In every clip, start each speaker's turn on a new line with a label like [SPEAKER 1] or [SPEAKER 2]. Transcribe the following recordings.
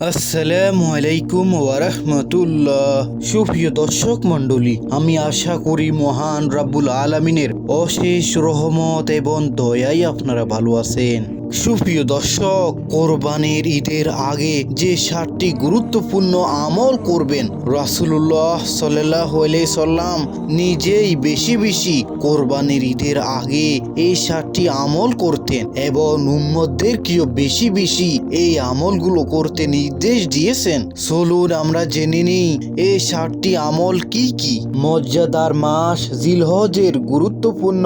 [SPEAKER 1] আসসালামু আলাইকুম ওয়ারাহমাতুল্লাহ। সুপ্রিয় দর্শক মণ্ডলী, আমি আশা করি মহান রাব্বুল আলামিনের অশেষ রহমত এবং দয়ায় আপনারা ভালো আছেন। সুপ্রিয় দর্শক, কোরবানির ঈদের আগে যে 7টি গুরুত্বপূর্ণ আমল করবেন, রাসূলুল্লাহ সাল্লাল্লাহু আলাইহি সাল্লাম নিজেই বেশি বেশি কোরবানির ঈদের আগে এই 7টি আমল করতেন এবং উম্মতদেরকেও বেশি বেশি এই আমলগুলো করতে নির্দেশ দিয়েছেন। চলুন আমরা জেনে নিই এই 7টি আমল কি কি। মর্যাদার মাস জিলহজের গুরুত্বপূর্ণ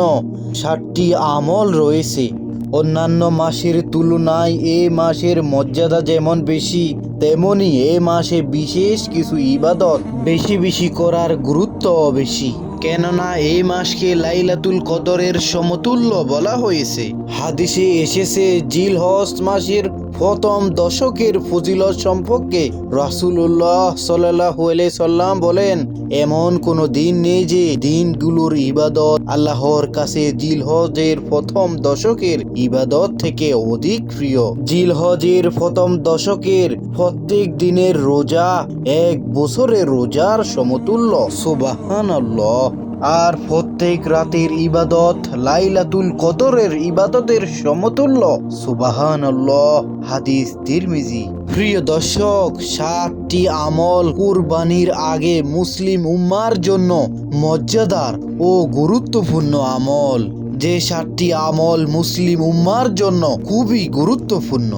[SPEAKER 1] 7টি আমল রয়েছে। অন্যান্য মাসের তুলনায় এ মাসের মর্যাদা যেমন বেশি, তেমনি এ মাসে বিশেষ কিছু ইবাদত বেশি বেশি করার গুরুত্বও বেশি। কেননা এই মাসকে লাইলাতুল কদরের সমতুল্য বলা হয়েছে। হাদিসে এসেছে, জিলহজ মাসের প্রথম দশকের ফজিলত সম্পর্কে রাসূলুল্লাহ সাল্লাল্লাহু আলাইহি সাল্লাম বলেন, এমন কোনো দিন নেই যে দিনগুলোর ইবাদত আল্লাহর কাছে জিলহজের প্রথম দশকের ইবাদত থেকে অধিক প্রিয়। জিলহজের প্রথম দশকের প্রত্যেক দিনের রোজা এক বছরের রোজার সমতুল্য, সুবহানাল্লাহ। আর প্রত্যেক রাতের ইবাদত লাইলাতুল কদরের ইবাদতের সমতুল্য, সুবহানাল্লাহ। হাদিস তিরমিজি। প্রিয় দর্শক, 7টি আমল কুরবানির আগে মুসলিম উম্মার জন্য মর্যাদার ও গুরুত্বপূর্ণ আমল। যে 7টি আমল মুসলিম উম্মার জন্য খুবই গুরুত্বপূর্ণ।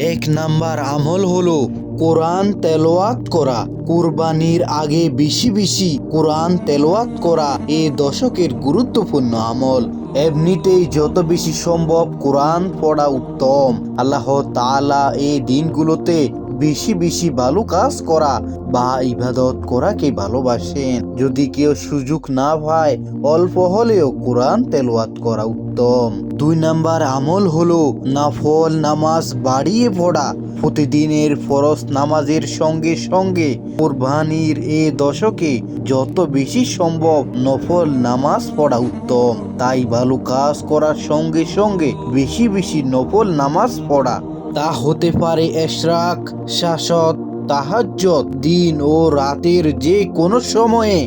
[SPEAKER 1] 1 নাম্বার আমল হলো কোরআন তেলাওয়াত করা। কুরবানির আগে বেশি বেশি কোরআন তেলাওয়াত করা এই দশকের গুরুত্বপূর্ণ আমল। এমনিতেই যত বেশি সম্ভব কোরআন পড়া উত্তম। আল্লাহ তাআলা এই দিনগুলোতে বেশি বেশি ভালো কাজ করা বা ইবাদত করাকে ভালোবাসেন। যদি কেউ সুযোগ না পায়, অল্প হলেও কোরআন তেলাওয়াত করা উত্তম। 2 নাম্বার আমল হলো নফল নামাজ বাড়িয়ে পড়া। প্রতিদিনের ফরজ নামাজের সঙ্গে সঙ্গে কুরবানির এই দশকে যত বেশি সম্ভব নফল নামাজ পড়া উত্তম। তাই ভালো কাজ করার সঙ্গে সঙ্গে বেশি বেশি নফল নামাজ পড়া। তা হতে পারে ইশরাক, শাসত, তাহাজ্জুদ, দিন ও রাতের যে কোনো সময়ে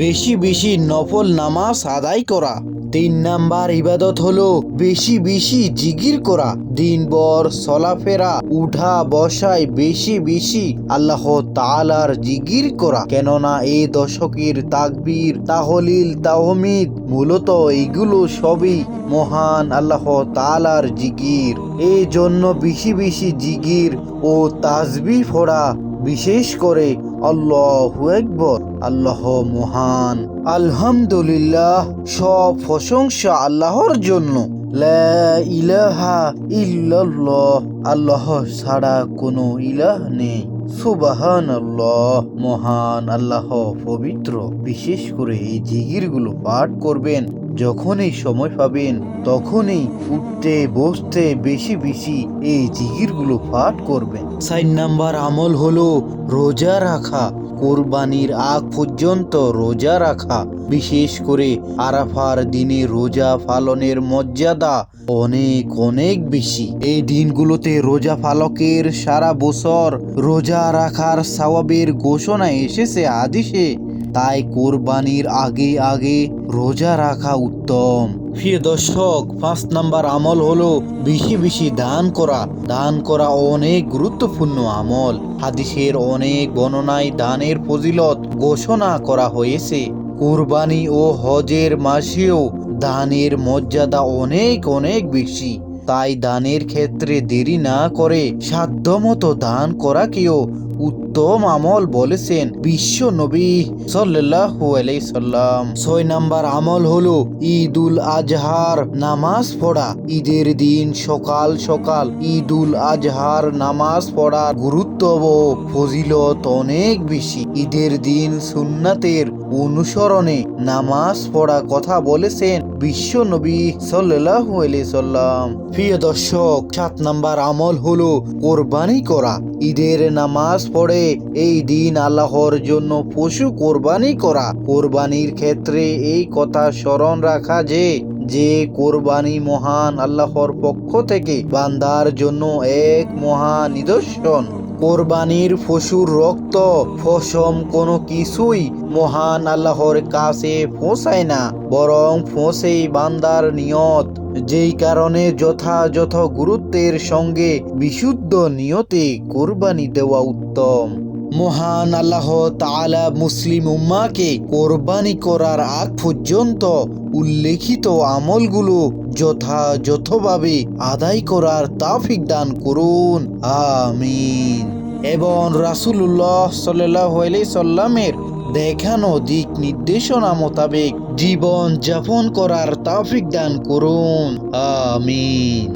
[SPEAKER 1] বেশি বেশি নফল নামাজ আদায় করা। 3 নাম্বার ইবাদত হলো বেশি বেশি জিকির করা। দিনভর চলাফেরা, উঠা বসায় বেশি বেশি আল্লাহ তাআলার জিকির করা। কেননা এই দশকের তাকবীর, তাহলিল, তাহমিদ মূলত এগুলো সবই মহান আল্লাহ তাআলার জিকির। এই জন্য বেশি বেশি জিকির ও তাসবিহ পড়া, বিশেষ করে আল্লাহু আকবার, আল্লাহ মহান, আলহামদুলিল্লাহ, সব প্রশংসা আল্লাহর জন্য, লা ইলাহা ইল্লাল্লাহ, আল্লাহ ছাড়া কোনো ইলাহ নেই, সুবহানাল্লাহ, মহান আল্লাহ পবিত্র। বিশেষ করে এই জিকিরগুলো পাঠ করবেন যখনই সময় পাবেন, তখনই উঠতে বসতে বেশি বেশি এই জিকিরগুলো পাঠ করবেন। 4 নাম্বার আমল হলো রোজা রাখা। কোরবানির আগ পর্যন্ত রোজা রাখা, বিশেষ করে আরাফার দিনে রোজা পালনের মর্যাদা অনেক অনেক বেশি। এই দিনগুলোতে রোজা পালকের সারা বছর রোজা রাখার সওয়াবের ঘোষণা এসেছে হাদিসে। তাই কোরবানির আগে আগে রোজা রাখা উত্তম। প্রিয় দর্শক, 5 নাম্বার আমল হলো বেশি বেশি দান করা। দান করা অনেক গুরুত্বপূর্ণ আমল। হাদিসের অনেক বর্ণনায় দানের ফজিলত ঘোষণা করা হয়েছে। কুরবানি ও হজের মাসেও দানের মর্যাদা অনেক অনেক বেশি। তাই দানের ক্ষেত্রে দেরি না করে সাধ্যমতো দান করাকেও উত্তম আমল বলেছেন বিশ্ব নবী সাল্লাল্লাহু আলাইহি সাল্লাম। 6 নাম্বার আমল হলো ঈদুল আজহার নামাজ পড়া। ঈদের দিন সকাল সকাল ঈদুল আজহার নামাজ পড়ার গুরুত্ব ও ফজিলত অনেক বেশি। ঈদের দিন সুন্নাতের অনুসরণে নামাজ পড়া কথা বলেছেন বিশ্ব নবী সাল্লাল্লাহু আলাইহি সাল্লাম। প্রিয় দর্শক, 7 নাম্বার আমল হলো কোরবানি করা। ঈদের নামাজ পড়ে এই দিন আল্লাহর জন্য পশু কোরবানি করা। কোরবানির ক্ষেত্রে এই কথা স্মরণ রাখা যে কোরবানি মহান আল্লাহর পক্ষ থেকে বান্দার জন্য এক মহা নিদর্শন। কোরবানির পশুর রক্ত, পশম কোনো কিছুই মহান আল্লাহর কাছে পৌঁছায় না, বরং পৌঁছেই বান্দার নিয়ত। যেই কারণে যথাযথ গুরুত্বের সঙ্গে বিশুদ্ধ নিয়তে কোরবানি দেওয়া উত্তম। মহান আল্লাহ তাআলা মুসলিম উম্মাহকে কোরবানি করার আগ পর্যন্ত উল্লেখিত আমলগুলো যথাযথভাবে আদায় করার তৌফিক দান করুন, আমিন। এবং রাসূলুল্লাহ সাল্লাল্লাহু আলাইহি সাল্লামের দেখানো দিক নির্দেশনা মোতাবেক জীবন যাপন করার তৌফিক দান করুন, আমিন।